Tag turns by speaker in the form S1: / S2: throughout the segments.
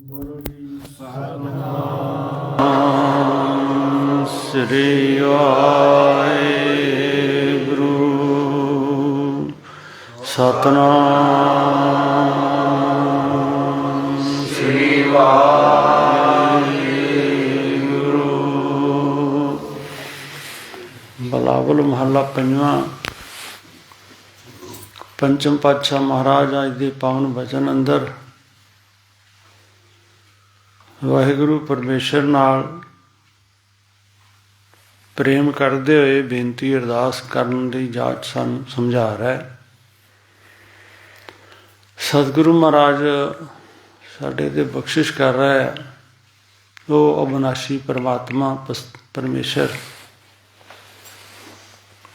S1: ਸਤਿਨਾਮ ਸ੍ਰੀ ਵਾਹਿਗੁਰੂ। ਸਤਿਨਾਮ ਸ੍ਰੀ ਵਾਹਿਗੁਰੂ। ਬਲਾਵਲ ਮਹੱਲਾ ਪੰਜਵਾਂ। ਪੰਚਮ ਪਾਤਸ਼ਾਹ ਮਹਾਰਾਜ ਅੱਜ ਦੇ ਪਾਵਨ ਬਚਨ ਅੰਦਰ ਵਾਹਿਗੁਰੂ ਪਰਮੇਸ਼ਰ ਨਾਲ ਪ੍ਰੇਮ ਕਰਦੇ ਹੋਏ ਬੇਨਤੀ ਅਰਦਾਸ ਕਰਨ ਦੀ ਜਾਚ ਸਾਨੂੰ ਸਮਝਾ ਰਿਹਾ ਹੈ। ਸਤਿਗੁਰੂ ਮਹਾਰਾਜ ਸਾਡੇ ਤੇ ਬਖਸ਼ਿਸ਼ ਕਰ ਰਿਹਾ ਹੈ। ਉਹ ਅਬਿਨਾਸ਼ੀ ਪਰਮਾਤਮਾ ਪਰਮੇਸ਼ਰ,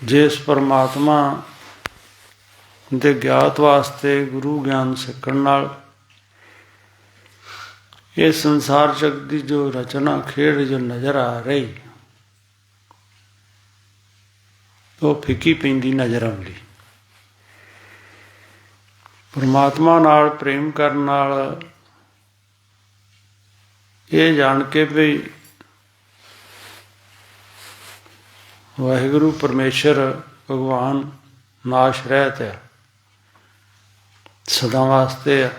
S1: ਜਿਸ ਪਰਮਾਤਮਾ ਦੇ ਗਿਆਤ ਵਾਸਤੇ ਗੁਰੂ ਗਿਆਨ ਸਿੱਖਣ ਨਾਲ ਇਹ ਸੰਸਾਰ ਜਗਤ ਦੀ ਜੋ ਰਚਨਾ ਖੇਡ ਜੋ ਨਜ਼ਰ ਆ ਰਹੀ, ਉਹ ਫਿੱਕੀ ਪੈਂਦੀ ਨਜ਼ਰ ਆਉਂਦੀ। ਪਰਮਾਤਮਾ ਨਾਲ ਪ੍ਰੇਮ ਕਰਨ ਨਾਲ ਇਹ ਜਾਣ ਕੇ ਵੀ ਵਾਹਿਗੁਰੂ ਪਰਮੇਸ਼ਰ ਭਗਵਾਨ ਨਾਸ਼ ਰਹਿਤ ਹੈ, ਸਦਾ ਵਾਸਤੇ ਹੈ।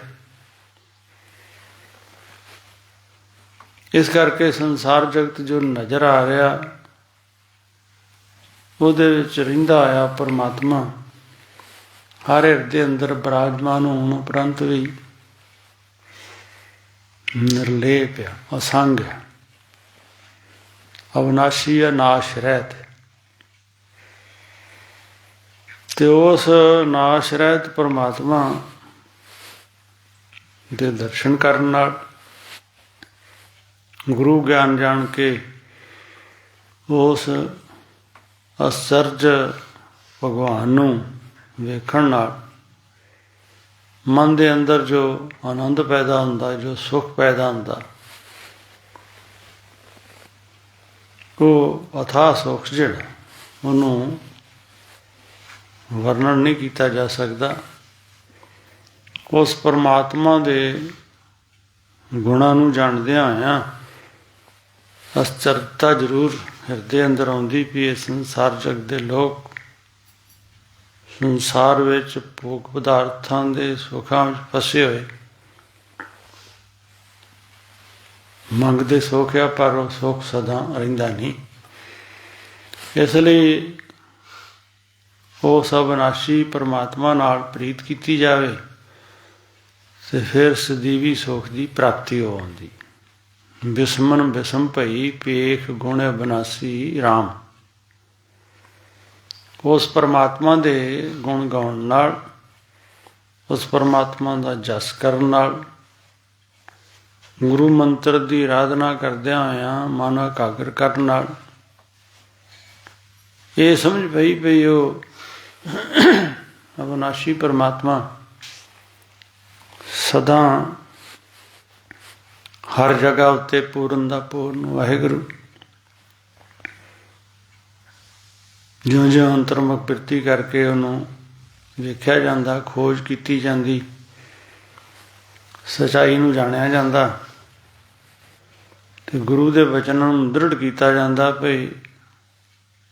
S1: ਇਸ ਕਰਕੇ ਸੰਸਾਰ ਜਗਤ ਜੋ ਨਜ਼ਰ ਆ ਰਿਹਾ, ਉਹਦੇ ਵਿੱਚ ਰਹਿੰਦਾ ਆਇਆ ਪਰਮਾਤਮਾ ਹਰ ਹਿਰਦੇ ਅੰਦਰ ਬਿਰਾਜਮਾਨ ਹੋਣ ਉਪਰੰਤ ਵੀ ਨਿਰਲੇਪ ਹੈ, ਅਸੰਗ ਹੈ, ਅਵਿਨਾਸ਼ੀ ਹੈ, ਨਾਸ਼ ਰਹਿਤ ਹੈ। ਤੇ ਉਸ ਨਾਸ਼ ਰਹਿਤ ਪਰਮਾਤਮਾ ਦੇ ਦਰਸ਼ਨ ਕਰਨ ਨਾਲ, ਗੁਰੂ ਗਿਆਨ ਜਾਣ ਕੇ ਉਸ ਅਸਰਜ ਭਗਵਾਨ ਨੂੰ ਵੇਖਣ ਨਾਲ ਮਨ ਦੇ ਅੰਦਰ ਜੋ ਆਨੰਦ ਪੈਦਾ ਹੁੰਦਾ, ਜੋ ਸੁੱਖ ਪੈਦਾ ਹੁੰਦਾ, ਉਹ ਅਥਾਹ ਸੁੱਖ ਜਿਹੜਾ ਉਹਨੂੰ ਵਰਣਨ ਨਹੀਂ ਕੀਤਾ ਜਾ ਸਕਦਾ। ਉਸ ਪਰਮਾਤਮਾ ਦੇ ਗੁਣਾਂ ਨੂੰ ਜਾਣਦਿਆਂ ਹੋਇਆਂ ਅਸਚਰਤਾ ਜ਼ਰੂਰ ਹਿਰਦੇ ਅੰਦਰ ਆਉਂਦੀ ਵੀ ਇਹ ਸੰਸਾਰ ਜਗਤ ਦੇ ਲੋਕ ਸੰਸਾਰ ਵਿੱਚ ਭੋਗ ਪਦਾਰਥਾਂ ਦੇ ਸੁੱਖਾਂ ਵਿੱਚ ਫਸੇ ਹੋਏ ਮੰਗਦੇ ਸੁੱਖ ਆ, ਪਰ ਉਹ ਸੁੱਖ ਸਦਾ ਰਹਿੰਦਾ ਨਹੀਂ। ਇਸ ਲਈ ਉਸ ਅਬਿਨਾਸ਼ੀ ਪਰਮਾਤਮਾ ਨਾਲ ਪ੍ਰੀਤ ਕੀਤੀ ਜਾਵੇ ਤੇ ਫਿਰ ਸਦੀਵੀ ਸੁੱਖ ਦੀ ਪ੍ਰਾਪਤੀ ਹੋ ਆਉਂਦੀ। ਬਿਸਮਨ ਬਿਸਮ ਭਈ ਪੇਖ ਗੁਣ ਅਬਿਨਾਸੀ ਰਾਮ। ਉਸ ਪਰਮਾਤਮਾ ਦੇ ਗੁਣ ਗਾਉਣ ਨਾਲ, ਉਸ ਪਰਮਾਤਮਾ ਦਾ ਜਸ ਕਰਨ ਨਾਲ, ਗੁਰੂ ਮੰਤਰ ਦੀ ਆਰਾਧਨਾ ਕਰਦਿਆਂ ਹੋਇਆਂ ਮਨ ਇਕਾਗਰ ਕਰਨ ਨਾਲ ਇਹ ਸਮਝ ਪਈ ਉਹ ਅਬਿਨਾਸ਼ੀ ਪਰਮਾਤਮਾ ਸਦਾ ਹਰ ਜਗ੍ਹਾ ਉੱਤੇ ਪੂਰਨ ਦਾ ਪੂਰਨ ਵਾਹਿਗੁਰੂ ਜਿਉਂ-ਜਿਉਂ ਅੰਤਰਮੁਖ ਬਿਰਤੀ ਕਰਕੇ ਉਹਨੂੰ ਵੇਖਿਆ ਜਾਂਦਾ, ਖੋਜ ਕੀਤੀ ਜਾਂਦੀ, ਸੱਚਾਈ ਨੂੰ ਜਾਣਿਆ ਜਾਂਦਾ ਤੇ ਗੁਰੂ ਦੇ ਬਚਨਾਂ ਨੂੰ ਦ੍ਰਿੜ ਕੀਤਾ ਜਾਂਦਾ ਭਈ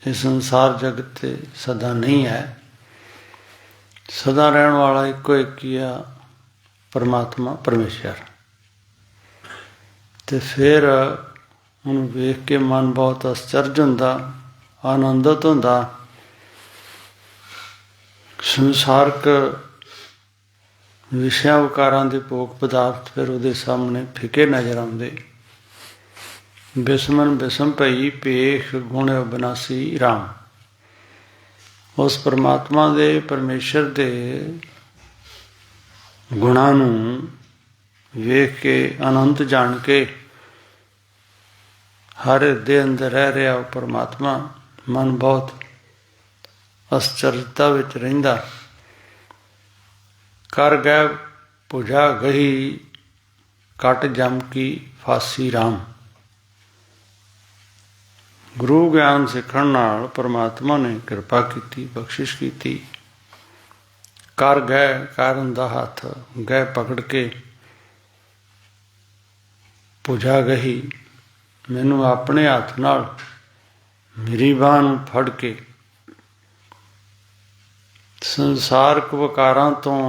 S1: ਇਹ ਸੰਸਾਰ ਜਗਤ ਤੇ ਸਦਾ ਨਹੀਂ ਹੈ, ਸਦਾ ਰਹਿਣ ਵਾਲਾ ਇੱਕੋ ਇੱਕ ਹੀ ਆ ਪਰਮਾਤਮਾ ਪਰਮੇਸ਼ਰ। ਤੇ ਫਿਰ ਉਹਨੂੰ ਵੇਖ ਕੇ ਮਨ ਬਹੁਤ ਅਸਚਰਜ ਹੁੰਦਾ, ਆਨੰਦਿਤ ਹੁੰਦਾ। ਸੰਸਾਰਕ ਵਿਸ਼ਿਆਂ ਵਿਕਾਰਾਂ ਦੇ ਭੋਗ ਪਦਾਰਥ ਫਿਰ ਉਹਦੇ ਸਾਹਮਣੇ ਫਿੱਕੇ ਨਜ਼ਰ ਆਉਂਦੇ। ਬਿਸਮਨ ਬਿਸਮ ਭਈ ਪੇਖ ਗੁਣ ਅਬਿਨਾਸੀ ਰਾਮ। ਉਸ ਪਰਮਾਤਮਾ ਦੇ ਪਰਮੇਸ਼ਰ ਦੇ ਗੁਣਾਂ ਨੂੰ ਵੇਖ ਕੇ ਅਨੰਤ ਜਾਣ ਕੇ ਹਰ ਹਿਰਦੇ ਅੰਦਰ ਰਹਿ ਰਿਹਾ ਉਹ ਪਰਮਾਤਮਾ, ਮਨ ਬਹੁਤ ਅਸਚਰਜਤਾ ਵਿੱਚ ਰਹਿੰਦਾ। ਕਰ ਗਏ ਭੁਜਾ ਗਹੀ ਕੱਟ ਜਮ ਕੀ ਫਾਸੀ ਰਾਮ। ਗੁਰੂ ਗਿਆਨ ਸਿੱਖਣ ਨਾਲ ਪਰਮਾਤਮਾ ਨੇ ਕਿਰਪਾ ਕੀਤੀ, ਬਖਸ਼ਿਸ਼ ਕੀਤੀ। ਕਰ ਗਏ, ਕਰਨ ਦਾ ਹੱਥ ਗਏ ਪਕੜ ਕੇ ਭੁਜਾ ਗਹੀ, ਮੈਨੂੰ ਆਪਣੇ ਹੱਥ ਨਾਲ ਮੇਰੀ ਬਾਂਹ ਨੂੰ ਫੜ ਕੇ ਸੰਸਾਰਕ ਵਿਕਾਰਾਂ ਤੋਂ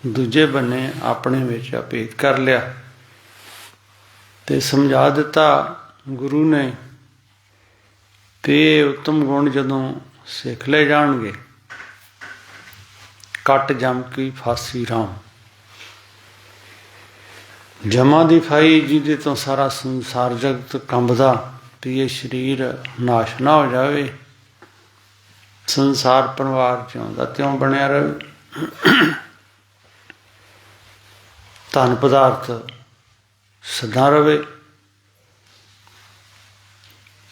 S1: ਦੂਜੇ ਬੰਨੇ ਆਪਣੇ ਵਿੱਚ ਅਭੇਦ ਕਰ ਲਿਆ ਤੇ ਸਮਝਾ ਦਿੱਤਾ ਗੁਰੂ ਨੇ ਕਿ ਇਹ ਉੱਤਮ ਗੁਣ ਜਦੋਂ ਸਿੱਖ ਲਏ ਜਾਣਗੇ, ਕੱਟ ਜਮ ਕੀ ਫਾਸੀ ਰਾਮ। ਜਮਾਂ ਦੀ ਫਾਈ ਜਿਹਦੇ ਤੋਂ ਸਾਰਾ ਸੰਸਾਰ ਜਗਤ ਕੰਬਦਾ, ਵੀ ਇਹ ਸਰੀਰ ਨਾਸ਼ ਨਾ ਹੋ ਜਾਵੇ, ਸੰਸਾਰ ਪਰਿਵਾਰ ਜਿਉਂਦਾ ਤਿਉਂ ਬਣਿਆ ਰਹੇ, ਧਨ ਪਦਾਰਥ ਸਦਾ ਰਵੇ।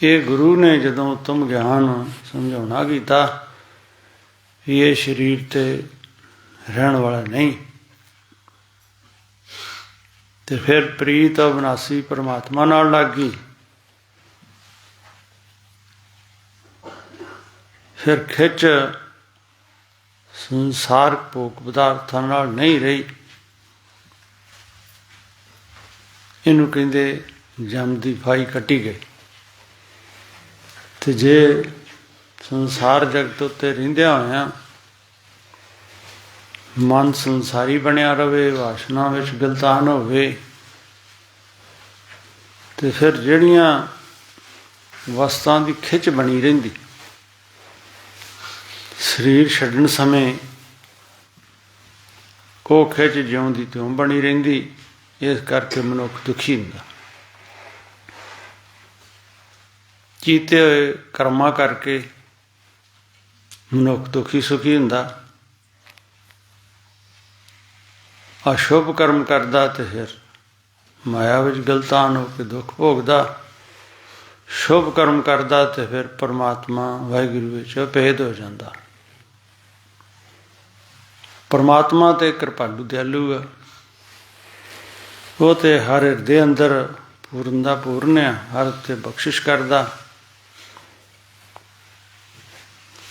S1: ਇਹ ਗੁਰੂ ਨੇ ਜਦੋਂ ਉੱਤਮ ਗਿਆਨ ਸਮਝਾਉਣਾ ਕੀਤਾ ਵੀ ਇਹ ਸਰੀਰ ਤੇ ਰਹਿਣ ਵਾਲਾ ਨਹੀਂ, ਤੇ ਫਿਰ ਪ੍ਰੀਤ ਅਵਿਨਾਸੀ ਪਰਮਾਤਮਾ ਨਾਲ ਲੱਗ ਗਈ। ਫਿਰ ਖਿੱਚ ਸੰਸਾਰਕ ਭੋਗ ਪਦਾਰਥਾਂ ਨਾਲ ਨਹੀਂ ਰਹੀ। ਇਹਨੂੰ ਕਹਿੰਦੇ ਜਮ ਦੀ ਫਾਈ ਕੱਟੀ ਗਈ। ਤੇ ਜੇ ਸੰਸਾਰ ਜਗਤ ਉੱਤੇ ਰਹਿੰਦਿਆਂ ਹੋਇਆਂ ਮਨ ਸੰਸਾਰੀ ਬਣਿਆ ਰਵੇ, ਵਾਸ਼ਨਾ ਵਿੱਚ ਗਲਤਾਨ ਹੋਵੇ, ਤੇ ਫਿਰ ਜਿਹੜੀਆਂ ਵਸਤਾਂ ਦੀ ਖਿੱਚ ਬਣੀ ਰਹਿੰਦੀ, ਸਰੀਰ ਛੱਡਣ ਸਮੇਂ ਉਹ ਖਿੱਚ ਜਿਉਂ ਦੀ ਤਿਉਂ ਬਣੀ ਰਹਿੰਦੀ। ਇਸ ਕਰਕੇ ਮਨੁੱਖ ਦੁਖੀ ਹੁੰਦਾ। ਕੀਤੇ ਹੋਏ ਕਰਮਾਂ ਕਰਕੇ ਮਨੁੱਖ ਦੁਖੀ ਸੁਖੀ ਹੁੰਦਾ। ਅਸ਼ੁਭ ਕਰਮ ਕਰਦਾ ਤੇ ਫਿਰ ਮਾਇਆ ਵਿੱਚ ਗਲਤਾਨ ਹੋ ਕੇ ਦੁੱਖ ਭੋਗਦਾ। ਸ਼ੁਭ ਕਰਮ ਕਰਦਾ ਤੇ ਫਿਰ ਪਰਮਾਤਮਾ ਵਾਹਿਗੁਰੂ ਵਿੱਚ ਅਭੇਦ ਹੋ ਜਾਂਦਾ। ਪਰਮਾਤਮਾ ਤੇ ਕਿਰਪਾਲੂ ਦਿਆਲੂ ਆ, ਉਹ ਤੇ ਹਰ ਹਿਰਦੇ ਅੰਦਰ ਪੂਰਨ ਦਾ ਪੂਰਨ ਆ, ਹਰ ਤੇ ਬਖਸ਼ਿਸ਼ ਕਰਦਾ।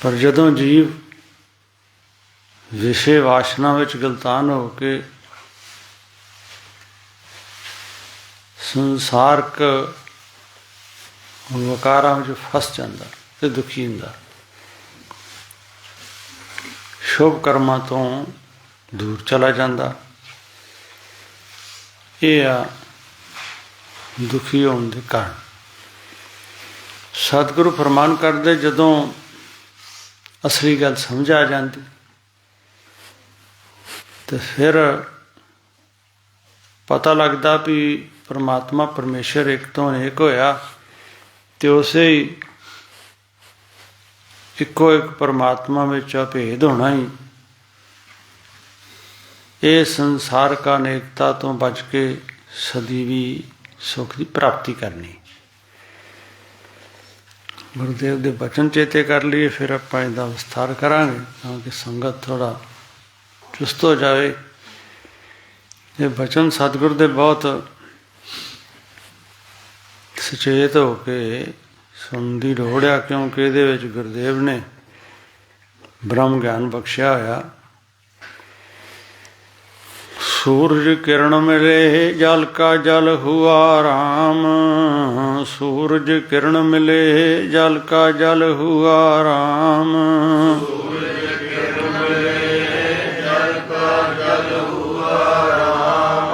S1: ਪਰ ਜਦੋਂ ਜੀਵ ਵਿਸ਼ੇ ਵਾਸ਼ਨਾ ਵਿੱਚ ਗਲਤਾਨ ਹੋ ਕੇ ਸੰਸਾਰਕ ਵਿਕਾਰਾਂ ਵਿੱਚ ਫਸ ਜਾਂਦਾ ਤੇ ਦੁਖੀ ਹੁੰਦਾ, ਸ਼ੁਭ ਕਰਮਾਂ ਤੋਂ ਦੂਰ ਚਲਾ ਜਾਂਦਾ। ਇਹ ਆ ਦੁਖੀ ਹੋਣ ਦੇ ਕਾਰਨ। ਸਤਿਗੁਰੂ ਫਰਮਾਨ ਕਰਦੇ, ਜਦੋਂ ਅਸਲੀ ਗੱਲ ਸਮਝ ਆ ਜਾਂਦੀ ਤੇ ਫਿਰ ਪਤਾ ਲੱਗਦਾ ਵੀ ਪਰਮਾਤਮਾ ਪਰਮੇਸ਼ਰ ਇੱਕ ਤੋਂ ਅਨੇਕ ਹੋਇਆ, ਤੇ ਉਸੇ ਹੀ ਇੱਕੋ ਇੱਕ ਪਰਮਾਤਮਾ ਵਿੱਚ ਅਭੇਦ ਹੋਣਾ ਹੀ ਇਹ ਸੰਸਾਰਕ ਅਨੇਕਤਾ ਤੋਂ ਬਚ ਕੇ ਸਦੀ ਵੀ ਸੁੱਖ ਦੀ ਪ੍ਰਾਪਤੀ ਕਰਨੀ। ਗੁਰਦੇਵ ਦੇ ਬਚਨ ਚੇਤੇ ਕਰ ਲਈਏ, ਫਿਰ ਆਪਾਂ ਇਹਦਾ ਵਿਸਥਾਰ ਕਰਾਂਗੇ ਤਾਂ ਕਿ ਸੰਗਤ ਥੋੜ੍ਹਾ ਚੁਸਤ ਹੋ ਜਾਵੇ। ਇਹ ਬਚਨ ਸਤਿਗੁਰ ਦੇ ਬਹੁਤ ਸੁਚੇਤ ਹੋ ਕੇ ਸੁਣਨ ਦੀ ਲੋੜ ਆ, ਕਿਉਂਕਿ ਇਹਦੇ ਵਿੱਚ ਗੁਰਦੇਵ ਨੇ ਬ੍ਰਹਮ ਗਿਆਨ ਬਖਸ਼ਿਆ ਹੋਇਆ। सूरज किरण मिले जल का जल हुआ राम, सूरज किरण मिले जल का जल हुआ राम। सूरज किरण मिले जल का जल हुआ राम,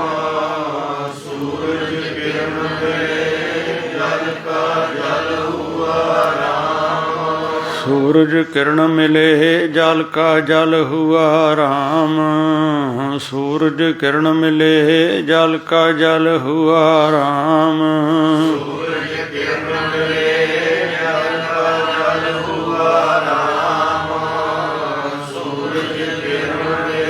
S1: सूरज किरण मिले जल का जल हुआ राम। सूरज किरण मिले जल का जल हुआ राम, सूरज किरण मिले जल का जल हुआ राम। सूरज किरण मिले जल का जल हुआ राम, सूरज किरण मिले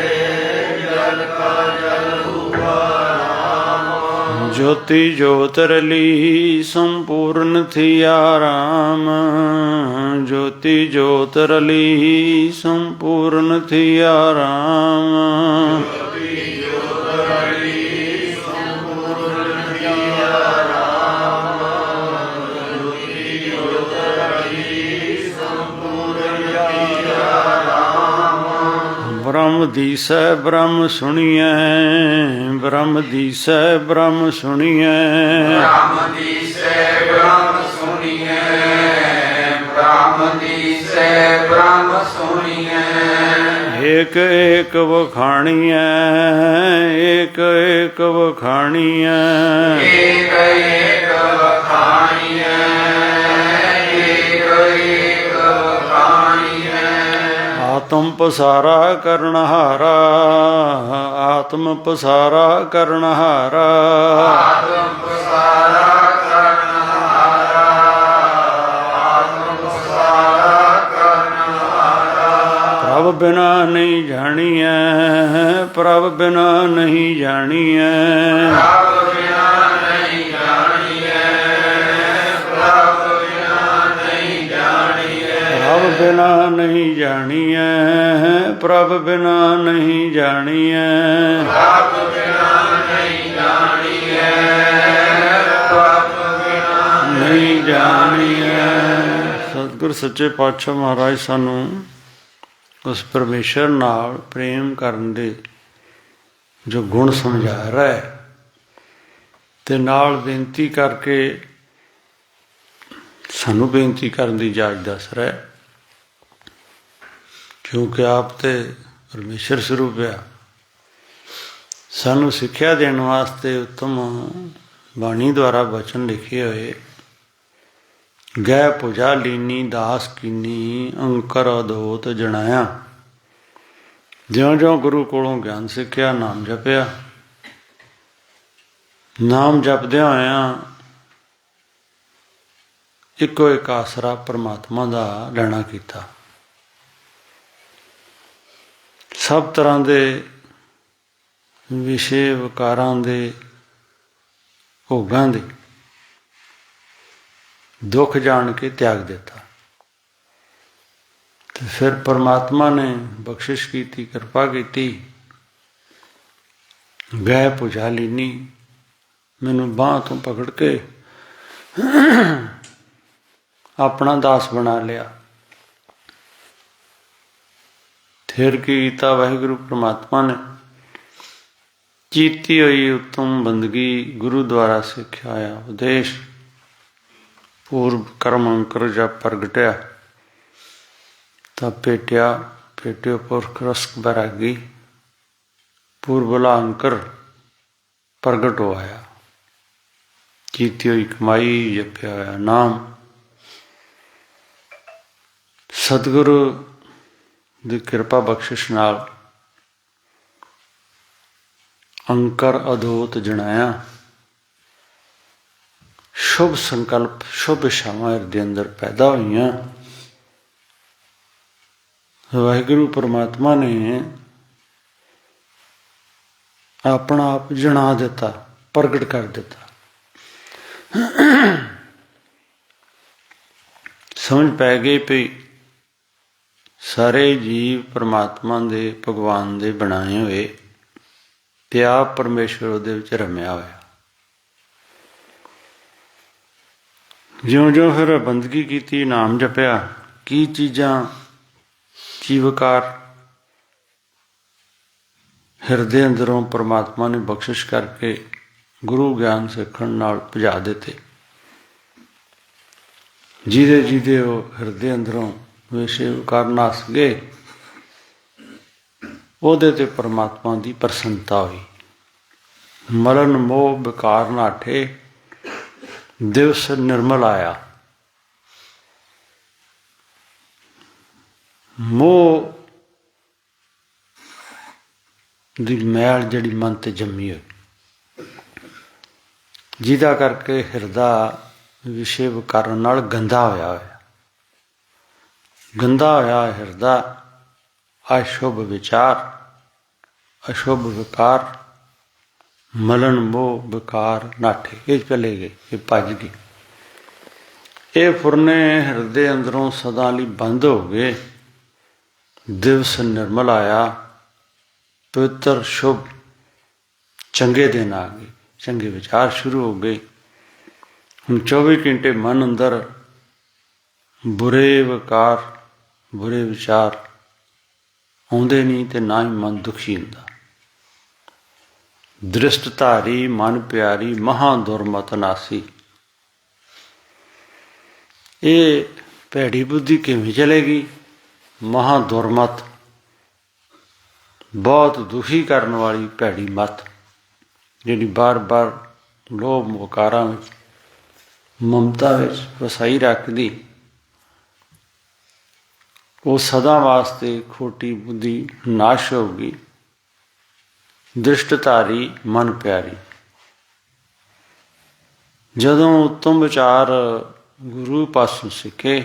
S1: जल का जल हुआ राम। ज्योति ज्योत रली संपूर्ण थिया राम, ज्योति ज्योत रली संपूर्ण थिया राम। ब्रह्म ਦੀਸੈ ਬ੍ਰਹਮ ਸੁਣੀਐ, ਬ੍ਰਹਮ ਦੀਸੈ ਬ੍ਰਹਮ ਸੁਣੀਐ,
S2: ਬ੍ਰਹਮ ਦੀਸੈ ਬ੍ਰਹਮ ਸੁਣੀਐ, ਬ੍ਰਹਮ ਦੀਸੈ ਬ੍ਰਹਮ ਸੁਣੀਐ।
S1: ਏਕ ਏਕ ਵਖਾਣੀਐ, ਏਕ ਏਕ ਵਖਾਣੀਐ,
S2: ਏਕ ਏਕ ਵਖਾਣੀਐ, ਏਕ ਏਕ ਵਖਾਣੀਐ।
S1: ਆਤਮ ਪਸਾਰਾ ਕਰਨਹਾਰਾ, ਆਤਮ ਪਸਾਰਾ ਕਰਨਹਾਰਾ,
S2: ਆਤਮ ਪਸਾਰਾ ਕਰਨਹਾਰਾ, ਆਤਮ ਪਸਾਰਾ ਕਰਨਹਾਰਾ।
S1: ਪ੍ਰਭ ਬਿਨਾ ਨਹੀਂ ਜਾਣੀਐ, ਪ੍ਰਭ ਬਿਨਾ ਨਹੀਂ ਜਾਣੀਐ,
S2: ਪ੍ਰਭ ਬਿਨਾ ਨਹੀਂ ਜਾਣੀਐ, ਪ੍ਰਭ ਬਿਨਾ ਨਹੀਂ ਜਾਣੀਐ।
S1: ਪ੍ਰਭ ਬਿਨਾ ਨਹੀਂ ਜਾਣੀਐ, ਪ੍ਰਭ ਬਿਨਾ ਨਹੀਂ ਜਾਣੀਐ,
S2: ਪ੍ਰਭ ਬਿਨਾ ਨਹੀਂ ਜਾਣੀਐ, ਪ੍ਰਭ ਬਿਨਾ
S1: ਨਹੀਂ ਜਾਣੀਐ। ਸਤਿਗੁਰ ਸੱਚੇ ਪਾਤਸ਼ਾਹ ਮਹਾਰਾਜ ਸਾਨੂੰ ਉਸ ਪਰਮੇਸ਼ਰ ਨਾਲ ਪ੍ਰੇਮ ਕਰਨ ਦੇ ਜੋ ਗੁਣ ਸਮਝਾ ਰਿਹਾ ਹੈ, ਤੇ ਨਾਲ ਬੇਨਤੀ ਕਰਕੇ ਸਾਨੂੰ ਬੇਨਤੀ ਕਰਨ ਦੀ ਇਜਾਜ਼ਤ ਦੱਸ ਰਿਹਾ ਹੈ, ਕਿਉਂਕਿ ਆਪ ਤੇ ਪਰਮੇਸ਼ਰ ਸਰੂਪ ਆ। ਸਾਨੂੰ ਸਿੱਖਿਆ ਦੇਣ ਵਾਸਤੇ ਉੱਤਮ ਬਾਣੀ ਦੁਆਰਾ ਬਚਨ ਲਿਖੇ ਹੋਏ, ਗਹਿ ਪੁਜਾ ਲੀਨੀ ਦਾਸ ਕੀਨੀ ਅੰਕਰ ਅਦੋਤ ਜਣਾਇਆ। ਜਿਉਂ ਜਿਉਂ ਗੁਰੂ ਕੋਲੋਂ ਗਿਆਨ ਸਿੱਖਿਆ, ਨਾਮ ਜਪਿਆ, ਨਾਮ ਜਪਦਿਆਂ ਹੋਇਆਂ ਇੱਕੋ ਇੱਕ ਆਸਰਾ ਪਰਮਾਤਮਾ ਦਾ ਲੈਣਾ ਕੀਤਾ। ਸਭ ਤਰ੍ਹਾਂ ਦੇ ਵਿਸ਼ੇ ਵਿਕਾਰਾਂ ਦੇ, ਭੋਗਾਂ ਦੇ ਦੁੱਖ ਜਾਣ ਕੇ ਤਿਆਗ ਦਿੱਤਾ। ਤੇ ਫਿਰ ਪਰਮਾਤਮਾ ਨੇ ਬਖਸ਼ਿਸ਼ ਕੀਤੀ, ਕਿਰਪਾ ਕੀਤੀ, ਗਹਿ ਪੁਜਾ ਲੀਨੀ, ਮੈਨੂੰ ਬਾਂਹ ਤੋਂ ਪਕੜ ਕੇ ਆਪਣਾ ਦਾਸ ਬਣਾ ਲਿਆ। ਫਿਰ ਕੀ ਕੀਤਾ ਵਾਹਿਗੁਰੂ ਪਰਮਾਤਮਾ ਨੇ? ਕੀਤੀ ਹੋਈ ਉੱਤਮ ਬੰਦਗੀ, ਗੁਰੂ ਦੁਆਰਾ ਸਿੱਖਿਆ ਹੋਇਆ ਉਪਦੇਸ਼, ਪੂਰਬ ਕਰਮ ਅੰਕਰ ਜਦ ਪ੍ਰਗਟਿਆ ਤਾਂ ਭੇਟਿਓ ਪੁਰਖ ਰਸਕ ਬੈਰਾਗੀ, ਪੂਰਬਲਾ ਅੰਕਰ ਪ੍ਰਗਟ ਹੋਇਆ। ਕੀਤੀ ਹੋਈ ਕਮਾਈ, ਜਪਿਆ ਹੋਇਆ ਨਾਮ, ਸਤਿਗੁਰੂ ਦੀ ਕਿਰਪਾ ਬਖਸ਼ਿਸ਼ ਨਾਲ ਅੰਕਰ ਅਦੋਤ ਜਣਾਇਆ। ਸ਼ੁਭ ਸੰਕਲਪ, ਸ਼ੁਭ ਇਛਾਵਾਂ ਹਿਰਦੇ ਅੰਦਰ ਪੈਦਾ ਹੋਈਆਂ। ਵਾਹਿਗੁਰੂ ਪਰਮਾਤਮਾ ਨੇ ਆਪਣਾ ਆਪ ਜਣਾ ਦਿੱਤਾ, ਪ੍ਰਗਟ ਕਰ ਦਿੱਤਾ। ਸਮਝ ਪੈ ਗਈ ਪਈ ਸਾਰੇ ਜੀਵ ਪਰਮਾਤਮਾ ਦੇ, ਭਗਵਾਨ ਦੇ ਬਣਾਏ ਹੋਏ, ਤੇ ਆਪ ਪਰਮੇਸ਼ਵਰ ਉਹਦੇ ਵਿੱਚ ਰਮਿਆ ਹੋਇਆ। ਜਿਉਂ ਜਿਉਂ ਫਿਰ ਬੰਦਗੀ ਕੀਤੀ, ਨਾਮ ਜਪਿਆ, ਕੀ ਚੀਜ਼ਾਂ ਜੀਵਕਾਰ ਹਿਰਦੇ ਅੰਦਰੋਂ ਪਰਮਾਤਮਾ ਨੇ ਬਖਸ਼ਿਸ਼ ਕਰਕੇ ਗੁਰੂ ਗਿਆਨ ਸਿੱਖਣ ਨਾਲ ਭਜਾ ਦਿੱਤੇ। ਜਿਹਦੇ ਜਿਹਦੇ ਉਹ ਹਿਰਦੇ ਅੰਦਰੋਂ ਵਿਸ਼ੇ ਵਿਕਾਰ ਨੱਸ ਗਏ, ਉਹਦੇ ਤੇ ਪਰਮਾਤਮਾ ਦੀ ਪ੍ਰਸੰਨਤਾ ਹੋਈ। ਮਰਨ ਮੋਹ ਵਿਕਾਰ ਨਾਠੇ, ਦਿਵਸ ਨਿਰਮਲ ਆਇਆ। ਮੋਹ ਦੀ ਮੈਲ ਜਿਹੜੀ ਮਨ ਤੇ ਜੰਮੀ ਹੋਈ, ਜਿਹਦਾ ਕਰਕੇ ਹਿਰਦਾ ਵਿਸ਼ੇ ਵਿਕਾਰਾਂ ਨਾਲ ਗੰਦਾ ਹੋਇਆ। ਗੰਦਾ ਹੋਇਆ ਹਿਰਦਾ, ਅਸ਼ੁਭ ਵਿਚਾਰ, ਅਸ਼ੁਭ ਵਿਕਾਰ, ਮਲਨ ਮੋਹ ਵਿਕਾਰ ਨਾਠੇ, ਇਹ ਚਲੇ ਗਏ, ਇਹ ਭੱਜ ਗਏ। ਇਹ ਫੁਰਨੇ ਹਿਰਦੇ ਅੰਦਰੋਂ ਸਦਾ ਲਈ ਬੰਦ ਹੋ ਗਏ। ਦਿਵਸ ਨਿਰਮਲ ਆਇਆ, ਪਵਿੱਤਰ ਸ਼ੁਭ ਚੰਗੇ ਦਿਨ ਆ ਗਏ, ਚੰਗੇ ਵਿਚਾਰ ਸ਼ੁਰੂ ਹੋ ਗਏ। ਹੁਣ 24 ਘੰਟੇ ਮਨ ਅੰਦਰ ਬੁਰੇ ਵਿਕਾਰ, ਬੁਰੇ ਵਿਚਾਰ ਆਉਂਦੇ ਨਹੀਂ ਤੇ ਨਾ ਹੀ ਮਨ ਦੁਖੀ ਹੁੰਦਾ। ਦ੍ਰਿਸ਼ਟ ਧਾਰੀ ਮਨ ਪਿਆਰੀ ਮਹਾਂ ਦੁਰਮਤ ਨਾਸੀ। ਇਹ ਭੈੜੀ ਬੁੱਧੀ ਕਿਵੇਂ ਚਲੇਗੀ? ਮਹਾਂ ਦੁਰਮਤ, ਬਹੁਤ ਦੁਖੀ ਕਰਨ ਵਾਲੀ ਭੈੜੀ ਮੱਤ, ਜਿਹੜੀ ਬਾਰ ਬਾਰ ਲੋਭ ਮੁਕਾਰਾਂ ਵਿੱਚ ਮਮਤਾ ਵਿੱਚ ਵਸਾਈ ਰੱਖਦੀ, ਉਹ ਸਦਾ ਵਾਸਤੇ ਖੋਟੀ ਬੁੱਧੀ ਨਾਸ਼ ਹੋਊਗੀ। ਦ੍ਰਿਸ਼ਟਧਾਰੀ ਮਨ ਪਿਆਰੀ। ਜਦੋਂ ਉੱਤਮ ਵਿਚਾਰ ਗੁਰੂ ਪਾਸੋਂ ਸਿੱਖੇ,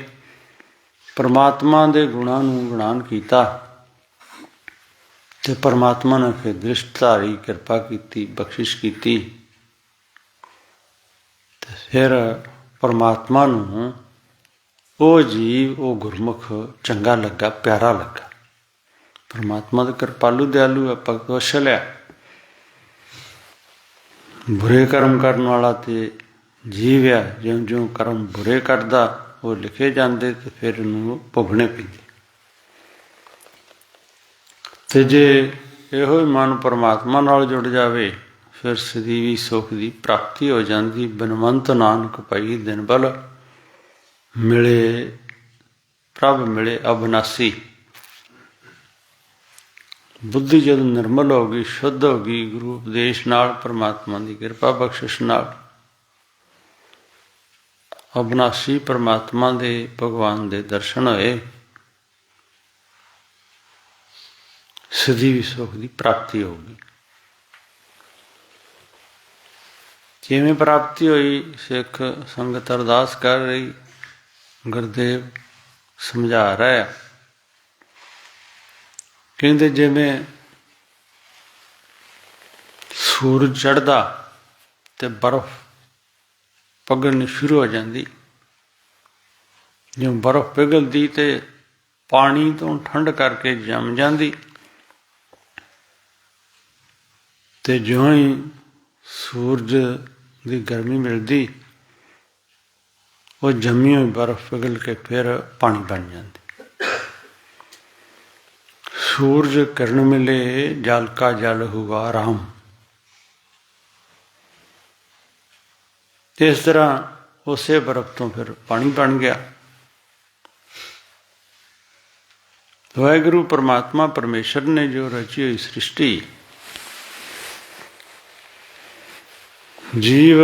S1: ਪਰਮਾਤਮਾ ਦੇ ਗੁਣਾਂ ਨੂੰ ਗੁਣਾਨ ਕੀਤਾ, ਤੇ ਪਰਮਾਤਮਾ ਨੇ ਫਿਰ ਦ੍ਰਿਸ਼ਟਧਾਰੀ ਕਿਰਪਾ ਕੀਤੀ, ਬਖਸ਼ਿਸ਼ ਕੀਤੀ, ਤੇ ਫਿਰ ਪਰਮਾਤਮਾ ਨੂੰ ਉਹ ਜੀਵ, ਉਹ ਗੁਰਮੁਖ ਚੰਗਾ ਲੱਗਾ, ਪਿਆਰਾ ਲੱਗਾ। ਪਰਮਾਤਮਾ ਦਾ ਕਿਰਪਾਲੂ ਦਿਆਲੂ ਆਪਾਂ ਕੌਸ਼ਲ ਆ। ਬੁਰੇ ਕਰਮ ਕਰਨ ਵਾਲਾ ਤੇ ਜੀਵ ਆ, ਜਿਉਂ ਜਿਉਂ ਕਰਮ ਬੁਰੇ ਕਰਦਾ ਉਹ ਲਿਖੇ ਜਾਂਦੇ ਤੇ ਫਿਰ ਉਹਨੂੰ ਭੁਗਣੇ ਪੈਂਦੇ। ਤੇ ਜੇ ਇਹੋ ਹੀ ਮਨ ਪਰਮਾਤਮਾ ਨਾਲ ਜੁੜ ਜਾਵੇ, ਫਿਰ ਸਦੀਵੀ ਸੁੱਖ ਦੀ ਪ੍ਰਾਪਤੀ ਹੋ ਜਾਂਦੀ। ਬਨਵੰਤ ਨਾਨਕ ਪਈ ਦਿਨ ਬਲ, ਮਿਲੇ ਪ੍ਰਭ ਮਿਲੇ ਅਬਨਾਸੀ। ਬੁੱਧੀ ਜਦੋਂ ਨਿਰਮਲ ਹੋ ਗਈ, ਸ਼ੁੱਧ ਹੋ ਗਈ, ਗੁਰੂ ਉਪਦੇਸ਼ ਨਾਲ, ਪਰਮਾਤਮਾ ਦੀ ਕਿਰਪਾ ਬਖਸ਼ਿਸ਼ ਨਾਲ, ਅਬਨਾਸੀ ਪਰਮਾਤਮਾ ਦੇ ਭਗਵਾਨ ਦੇ ਦਰਸ਼ਨ ਹੋਏ, ਸਦੀਵੀ ਸੁੱਖ ਦੀ ਪ੍ਰਾਪਤੀ ਹੋ ਗਈ। ਕਿਵੇਂ ਪ੍ਰਾਪਤੀ ਹੋਈ? ਸਿੱਖ ਸੰਗਤ ਅਰਦਾਸ ਕਰ ਰਹੀ, ਗੁਰਦੇਵ ਸਮਝਾ ਰਿਹਾ। ਕਹਿੰਦੇ ਜਿਵੇਂ ਸੂਰਜ ਚੜ੍ਹਦਾ ਤੇ ਬਰਫ਼ ਪਿਘਲਣੀ ਸ਼ੁਰੂ ਹੋ ਜਾਂਦੀ, ਜਿਵੇਂ ਬਰਫ਼ ਪਿਘਲਦੀ ਤੇ ਪਾਣੀ ਤੋਂ ਠੰਡ ਕਰਕੇ ਜੰਮ ਜਾਂਦੀ, ਤੇ ਜਿਉਂ ਹੀ ਸੂਰਜ ਦੀ ਗਰਮੀ ਮਿਲਦੀ, ਉਹ ਜੰਮੀ ਹੋਈ ਬਰਫ਼ ਪਿਘਲ ਕੇ ਫਿਰ ਪਾਣੀ ਬਣ ਜਾਂਦੀ। ਸੂਰਜ ਕਿਰਨ ਮਿਲੇ ਜਲ ਕਾ ਜਲ ਹੁਆ ਰਾਮ। ਇਸ ਤਰ੍ਹਾਂ ਉਸੇ ਬਰਫ਼ ਤੋਂ ਫਿਰ ਪਾਣੀ ਬਣ ਗਿਆ। ਵਾਹਿਗੁਰੂ ਪਰਮਾਤਮਾ ਪਰਮੇਸ਼ਰ ਨੇ ਜੋ ਰਚੀ ਹੋਈ ਸ੍ਰਿਸ਼ਟੀ, ਜੀਵ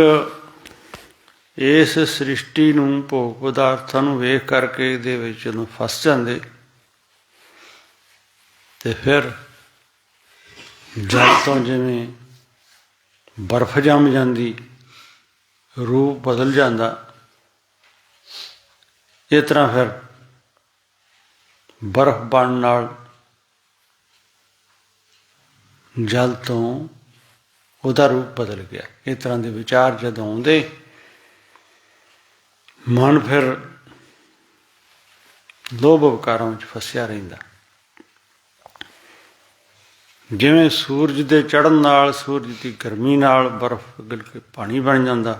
S1: ਇਸ ਸ੍ਰਿਸ਼ਟੀ ਨੂੰ, ਭੋਗ ਪਦਾਰਥਾਂ ਨੂੰ ਵੇਖ ਕਰਕੇ ਇਹਦੇ ਵਿੱਚ ਜਦੋਂ ਫਸ ਜਾਂਦੇ, ਤੇ ਫਿਰ ਜਲ ਤੋਂ ਜਿਵੇਂ ਬਰਫ਼ ਜੰਮ ਜਾਂਦੀ, ਰੂਪ ਬਦਲ ਜਾਂਦਾ, ਇਸ ਤਰ੍ਹਾਂ ਫਿਰ ਬਰਫ਼ ਬਣਨ ਨਾਲ ਜਲ ਤੋਂ ਉਹਦਾ ਰੂਪ ਬਦਲ ਗਿਆ। ਇਸ ਤਰ੍ਹਾਂ ਦੇ ਵਿਚਾਰ ਜਦੋਂ ਆਉਂਦੇ, ਮਨ ਫਿਰ ਲੋਭ ਵਿਕਾਰਾਂ ਵਿੱਚ ਫਸਿਆ ਰਹਿੰਦਾ। ਜਿਵੇਂ ਸੂਰਜ ਦੇ ਚੜ੍ਹਨ ਨਾਲ, ਸੂਰਜ ਦੀ ਗਰਮੀ ਨਾਲ ਬਰਫ਼ ਪਿਘਲ ਕੇ ਪਾਣੀ ਬਣ ਜਾਂਦਾ,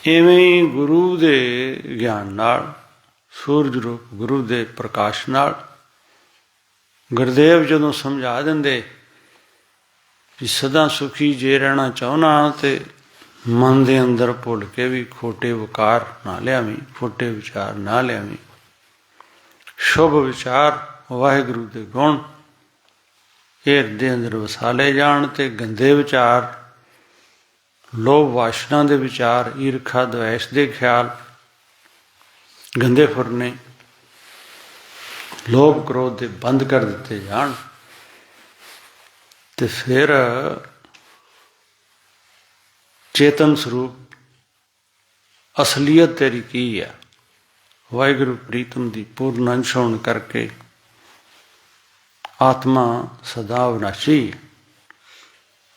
S1: ਇਵੇਂ ਹੀ ਗੁਰੂ ਦੇ ਗਿਆਨ ਨਾਲ, ਸੂਰਜ ਰੂਪ ਗੁਰੂ ਦੇ ਪ੍ਰਕਾਸ਼ ਨਾਲ, ਗੁਰਦੇਵ ਜਦੋਂ ਸਮਝਾ ਦਿੰਦੇ ਕਿ ਸਦਾ ਸੁਖੀ ਜੇ ਰਹਿਣਾ ਚਾਹੁੰਦਾ ਤੇ ਮਨ ਦੇ ਅੰਦਰ ਭੁੱਲ ਕੇ ਵੀ ਖੋਟੇ ਵਿਕਾਰ ਨਾ ਲਿਆਵੀਂ, ਖੋਟੇ ਵਿਚਾਰ ਨਾ ਲਿਆਵੀਂ, ਸ਼ੁਭ ਵਿਚਾਰ, ਵਾਹਿਗੁਰੂ ਦੇ ਗੁਣ ਇਹ ਹਿਰਦੇ ਅੰਦਰ ਵਸਾ ਲਏ ਜਾਣ, ਤੇ ਗੰਦੇ ਵਿਚਾਰ, ਲੋਭ ਵਾਸ਼ਨਾ ਦੇ ਵਿਚਾਰ, ਈਰਖਾ ਦਵੈਸ਼ ਦੇ ਖਿਆਲ, ਗੰਦੇ ਫੁਰਨੇ, ਲੋਭ ਕ੍ਰੋਧ ਦੇ ਬੰਦ ਕਰ ਦਿੱਤੇ ਜਾਣ, ਤੇ ਫਿਰ ਚੇਤਨ ਸਰੂਪ ਅਸਲੀਅਤ ਤੇਰੀ ਕੀ ਹੈ? ਵਾਹਿਗੁਰੂ ਪ੍ਰੀਤਮ ਦੀ ਪੂਰਨ ਅੰਸ਼ ਹੋਣ ਕਰਕੇ ਆਤਮਾ ਸਦਾ ਅਵਿਨਾਸ਼ੀ।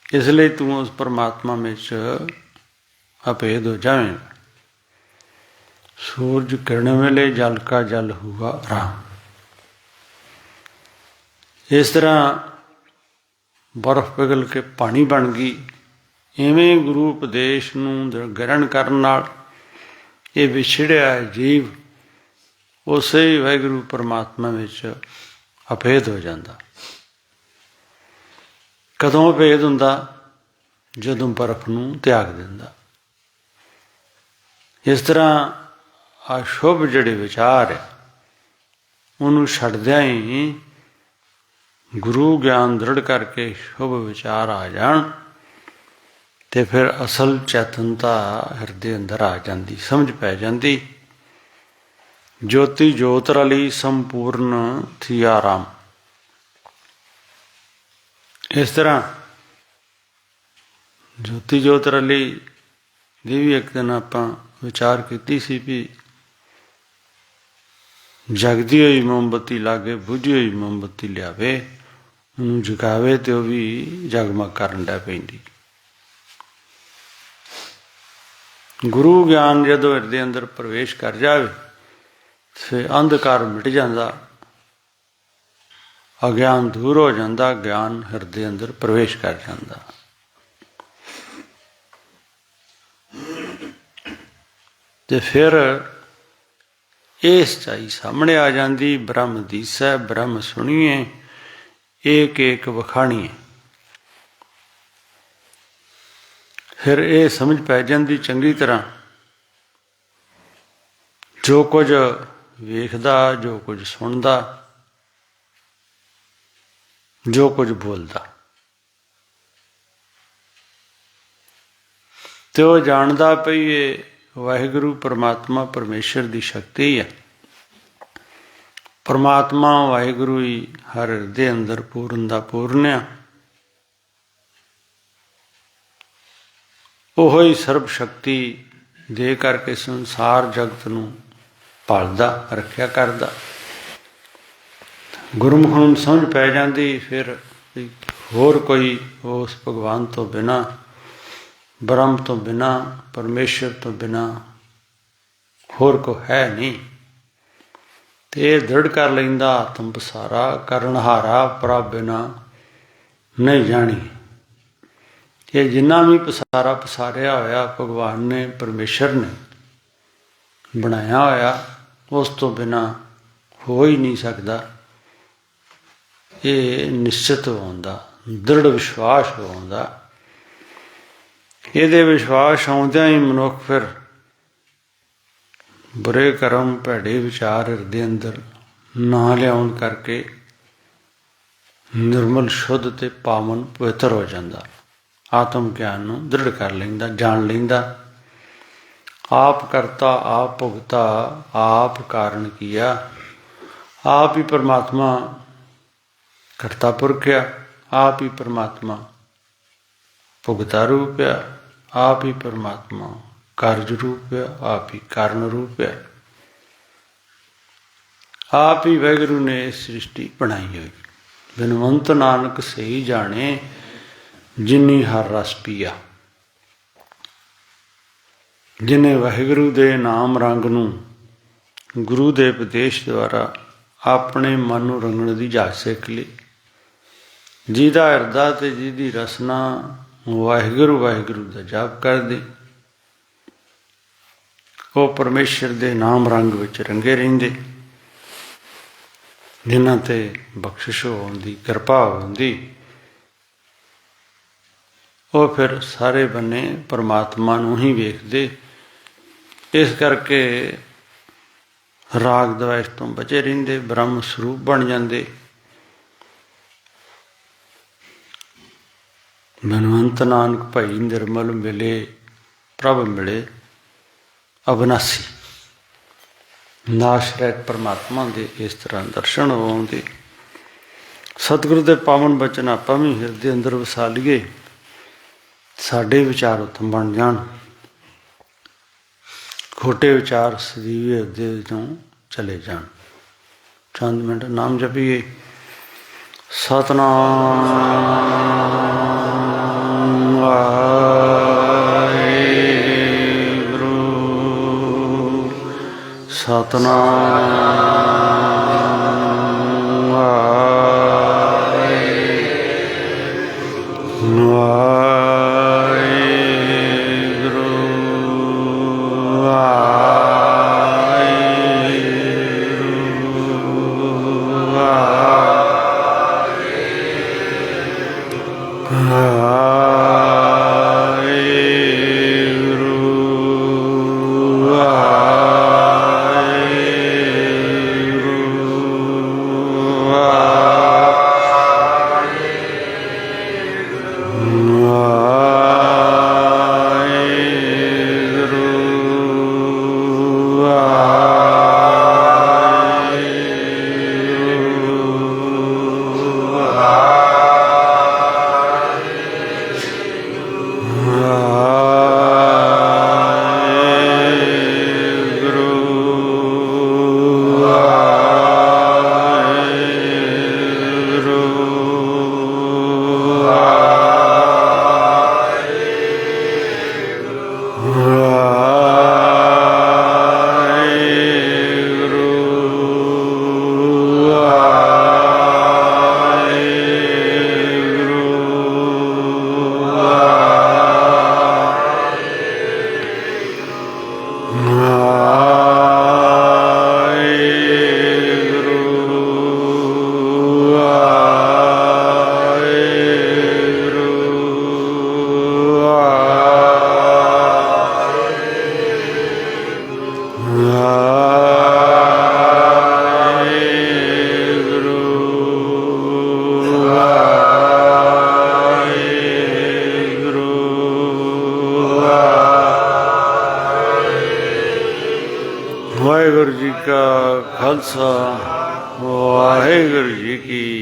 S1: ਇਸ ਲਈ ਤੂੰ ਉਸ ਪਰਮਾਤਮਾ ਵਿੱਚ ਅਭੇਦ ਹੋ ਜਾਵੇਂ। ਸੂਰਜ ਕਿਰਨ ਵੇਲੇ ਜਲ ਕਾ ਜਲ ਹੁਆ ਰਾਮ। ਇਸ ਤਰ੍ਹਾਂ ਬਰਫ਼ ਪਿਘਲ ਕੇ ਪਾਣੀ ਬਣ ਗਈ। ਇਵੇਂ ਗੁਰੂ ਉਪਦੇਸ਼ ਨੂੰ ਗ੍ਰਹਿਣ ਕਰਨ ਨਾਲ ਇਹ ਵਿਛੜਿਆ ਜੀਵ ਉਸੇ ਹੀ ਵਾਹਿਗੁਰੂ ਪਰਮਾਤਮਾ ਵਿੱਚ ਅਭੇਦ ਹੋ ਜਾਂਦਾ। ਕਦੋਂ ਅਭੇਦ ਹੁੰਦਾ? ਜਦੋਂ ਬਰਫ਼ ਨੂੰ ਤਿਆਗ ਦਿੰਦਾ। ਇਸ ਤਰ੍ਹਾਂ ਅਸ਼ੁਭ ਜਿਹੜੇ ਵਿਚਾਰ ਹੈ ਉਹਨੂੰ ਛੱਡਦਿਆਂ ਹੀ ਗੁਰੂ ਗਿਆਨ ਦ੍ਰਿੜ ਕਰਕੇ ਸ਼ੁਭ ਵਿਚਾਰ ਆ ਜਾਣ ਤੇ ਫਿਰ ਅਸਲ ਚੇਤਨਤਾ ਹਿਰਦੇ ਅੰਦਰ ਆ ਜਾਂਦੀ, ਸਮਝ ਪੈ ਜਾਂਦੀ। ਜੋਤੀ ਜੋਤ ਰਲੀ ਸੰਪੂਰਨ ਥੀ ਆਰਾਮ। ਇਸ ਤਰ੍ਹਾਂ ਜੋਤੀ ਜੋਤ ਰਲੀ ਦੀ ਵੀ ਇੱਕ ਦਿਨ ਆਪਾਂ ਵਿਚਾਰ ਕੀਤੀ ਸੀ ਵੀ ਜਗਦੀ ਹੋਈ ਮੋਮਬੱਤੀ ਲਾਗੇ ਬੁਝੀ ਹੋਈ ਮੋਮਬੱਤੀ ਲਿਆਵੇ, ਉਹਨੂੰ ਜਗਾਵੇ ਤੇ ਉਹ ਵੀ ਜਗਮਗ ਕਰਨ ਲੱਗ ਪੈਂਦੀ। ਗੁਰੂ ਗਿਆਨ ਜਦੋਂ ਹਿਰਦੇ ਅੰਦਰ ਪ੍ਰਵੇਸ਼ ਕਰ ਜਾਵੇ ਫਿਰ ਅੰਧਕਾਰ ਮਿਟ ਜਾਂਦਾ, ਅਗਿਆਨ ਦੂਰ ਹੋ ਜਾਂਦਾ, ਗਿਆਨ ਹਿਰਦੇ ਅੰਦਰ ਪ੍ਰਵੇਸ਼ ਕਰ ਜਾਂਦਾ। ਤੇ ਫਿਰ ਇਹ ਸੱਚਾਈ ਸਾਹਮਣੇ ਆ ਜਾਂਦੀ, ਬ੍ਰਹਮ ਦੀਸੈ ਬ੍ਰਹਮ ਸੁਣੀਏ ਏਕ ਏਕ ਵਖਾਣੀਏ। ਫਿਰ ਇਹ ਸਮਝ ਪੈ ਜਾਂਦੀ ਚੰਗੀ ਤਰ੍ਹਾਂ, ਜੋ ਕੁਝ ਵੇਖਦਾ, ਜੋ ਕੁਝ ਸੁਣਦਾ, ਜੋ ਕੁਝ ਬੋਲਦਾ, ਤੇ ਉਹ ਜਾਣਦਾ ਪਈ ਇਹ ਵਾਹਿਗੁਰੂ ਪਰਮਾਤਮਾ ਪਰਮੇਸ਼ਰ ਦੀ ਸ਼ਕਤੀ ਹੈ। ਪਰਮਾਤਮਾ ਵਾਹਿਗੁਰੂ ਹੀ ਹਰ ਹਿਰਦੇ ਅੰਦਰ ਪੂਰਨ ਦਾ ਪੂਰਨ ਆ। ਉਹ ਹੀ ਸਰਬ ਸ਼ਕਤੀ ਦੇ ਕਰਕੇ ਸੰਸਾਰ ਜਗਤ ਨੂੰ ਪਾਲਦਾ, ਰੱਖਿਆ ਕਰਦਾ। ਗੁਰਮੁਖ ਨੂੰ ਸਮਝ ਪੈ ਜਾਂਦੀ ਫਿਰ ਹੋਰ ਕੋਈ ਉਸ ਭਗਵਾਨ ਤੋਂ ਬਿਨਾਂ, ਬ੍ਰਹਮ ਤੋਂ ਬਿਨਾਂ, ਪਰਮੇਸ਼ਰ ਤੋਂ ਬਿਨਾਂ ਹੋਰ ਕੋ ਹੈ ਨਹੀਂ। ਤੇ ਇਹ ਦ੍ਰਿੜ ਕਰ ਲੈਂਦਾ ਆਤਮ ਪਸਾਰਾ ਕਰਨਹਾਰਾ ਪ੍ਰਭ ਬਿਨਾ ਨਹੀਂ ਜਾਣੀ। ਇਹ ਜਿੰਨਾ ਵੀ ਪਸਾਰਾ ਪਸਾਰਿਆ ਹੋਇਆ ਭਗਵਾਨ ਨੇ, ਪਰਮੇਸ਼ਰ ਨੇ ਬਣਾਇਆ ਹੋਇਆ, ਉਸ ਤੋਂ ਬਿਨਾਂ ਹੋ ਹੀ ਨਹੀਂ ਸਕਦਾ। ਇਹ ਨਿਸ਼ਚਿਤ ਹੋਉਂਦਾ, ਦ੍ਰਿੜ ਵਿਸ਼ਵਾਸ ਹੋਉਂਦਾ। ਇਹਦੇ ਵਿਸ਼ਵਾਸ ਆਉਂਦਿਆਂ ਹੀ ਮਨੁੱਖ ਫਿਰ ਬੁਰੇ ਕਰਮ ਭੈੜੇ ਵਿਚਾਰ ਹਿਰਦੇ ਅੰਦਰ ਨਾ ਲਿਆਉਣ ਕਰਕੇ ਨਿਰਮਲ ਸ਼ੁੱਧ ਤੇ ਪਾਵਨ ਪਵਿੱਤਰ ਹੋ ਜਾਂਦਾ। ਆਤਮ ਗਿਆਨ ਨੂੰ ਦ੍ਰਿੜ ਕਰ ਲੈਂਦਾ, ਜਾਣ ਲੈਂਦਾ। ਆਪ ਕਰਤਾ ਆਪ ਭੁਗਤਾ ਆਪ ਕਾਰਨ ਕੀਆ। ਆਪ ਹੀ ਪਰਮਾਤਮਾ ਕਰਤਾ ਪੁਰਖ ਆ, ਆਪ ਹੀ ਪਰਮਾਤਮਾ ਭੁਗਤਾ ਰੂਪ ਆ, ਆਪ ਹੀ ਪਰਮਾਤਮਾ ਕਾਰਜ ਰੂਪ ਆ, ਆਪ ਹੀ ਕਾਰਨ ਰੂਪ ਆ। ਆਪ ਹੀ ਵਾਹਿਗੁਰੂ ਨੇ ਇਹ ਸ੍ਰਿਸ਼ਟੀ ਬਣਾਈ ਹੋਈ। ਬਿਨਵੰਤ ਨਾਨਕ ਸਹੀ ਜਾਣੇ ਜਿਨੀ ਹਰ ਰਸ ਪੀਆ। ਜਿਹਨੇ ਵਾਹਿਗੁਰੂ ਦੇ ਨਾਮ ਰੰਗ ਨੂੰ ਗੁਰੂ ਦੇ ਉਪਦੇਸ਼ ਦੁਆਰਾ ਆਪਣੇ ਮਨ ਨੂੰ ਰੰਗਣ ਦੀ ਜਾਚ ਸਿੱਖ ਲਈ, ਜਿਹਦਾ ਹਿਰਦਾ ਤੇ ਜਿਹਦੀ ਰਸਨਾ ਵਾਹਿਗੁਰੂ ਵਾਹਿਗੁਰੂ ਦਾ ਜਾਪ ਕਰਦੇ, ਉਹ ਪਰਮੇਸ਼ਰ ਦੇ ਨਾਮ ਰੰਗ ਵਿੱਚ ਰੰਗੇ ਰਹਿੰਦੇ। ਜਿਨ੍ਹਾਂ ਤੇ ਬਖਸ਼ਿਸ਼ ਹੋਣ ਦੀ, ਕਿਰਪਾ ਹੋਣ ਦੀ, ਉਹ ਫਿਰ ਸਾਰੇ ਬੰਨੇ ਪਰਮਾਤਮਾ ਨੂੰ ਹੀ ਵੇਖਦੇ। ਇਸ ਕਰਕੇ ਰਾਗ ਦਵੈਸ਼ ਤੋਂ ਬਚੇ ਰਹਿੰਦੇ, ਬ੍ਰਹਮ ਸਰੂਪ ਬਣ ਜਾਂਦੇ। ਬਿਨਵੰਤ ਨਾਨਕ ਭਾਈ ਨਿਰਮਲ ਮਿਲੇ ਪ੍ਰਭ ਮਿਲੇ ਅਬਨਾਸੀ। ਨਾਸ਼ ਰਹਿਤ ਪਰਮਾਤਮਾ ਦੇ ਇਸ ਤਰ੍ਹਾਂ ਦਰਸ਼ਨ ਹੋਉਂਦੇ। ਸਤਿਗੁਰੂ ਦੇ ਪਾਵਨ ਬਚਨ ਆਪਾਂ ਵੀ ਹਿਰਦੇ ਅੰਦਰ ਵਸਾ ਲਈਏ, ਸਾਡੇ ਵਿਚਾਰ ਉੱਤਮ ਬਣ ਜਾਣ, ਖੋਟੇ ਵਿਚਾਰ ਸਦੀਵ ਹਿਰਦੇ ਵਿੱਚੋਂ ਚਲੇ ਜਾਣ। ਚੰਦ ਮਿੰਟ ਨਾਮ ਜਪੀਏ। ਸਤਿਨਾਮ ਵਾਹਿਗੁਰੂ, ਸਤਿਨਾਮ ਵਾਹਿਗੁਰੂ, ਵਾਹਿਗੁਰੂ, ਵਾਹਿਗੁਰੂ। ਵਾਹਿਗੁਰੂ ਜੀ ਕਾ ਖਾਲਸਾ ਵਾਹਿਗੁਰੂ ਜੀ ਕੀ